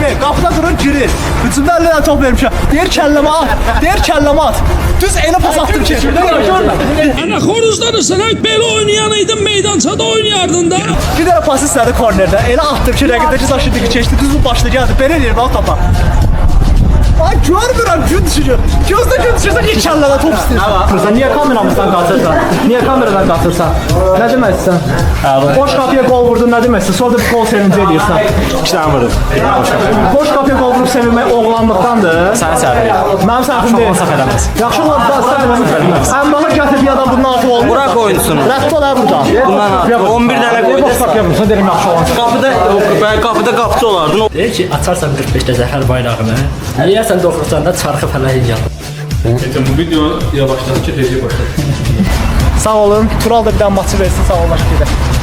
girir. Qapıda durur, girir. Hücumda əllə top vermişəm. Deyir kəlləmə at. Deyir kəlləmə at. Düz elə pas atdım ki. Ana xoruzlanırsan, belə oynayaydın meydançada oynayardın da. Bir dənə pas istədi kornerdə. Elə atdım ki, rəqibdəki Zaşidiki keçdi. Düz bu başda gəldi. Belə eləyir bax topa. Ay görmürəm, gün düşürür. Gözdə gün düşürsə niyə kəllədə top istəyirsən? Niyə kameramızdan qaçırsan? Niyə kameradan qaçırsan? Nə deməksən? Boş qapıya qol vurdun, nə deməksən? Sonra da bir qol sevinci edirsən. İki tane vurdum. Boş qapıya qol vurub sevinmək oğlanlıqdandır. Sen səhv. Mənim səhvim deyil. Səhv eləməz. Yaxşı olar da səhv. Əmmalı gətir bir adam bundan altı olmur. Burak oyuncusunuz. Rədd ol ha burada. Bundan artıq 11 dənə Boş qoydu. qapıya vursan derim yaxşı olan. Qapıda qapıcı olardın. Deyir ki, açarsan 45-də zəhər bayrağını, yeyərsən doğrusan da çarxı fələyin yanır. Bu video yavaşladıkça tezcə başladı. Sağ olun. Tural da bir dənə maçı versin, sağ olun.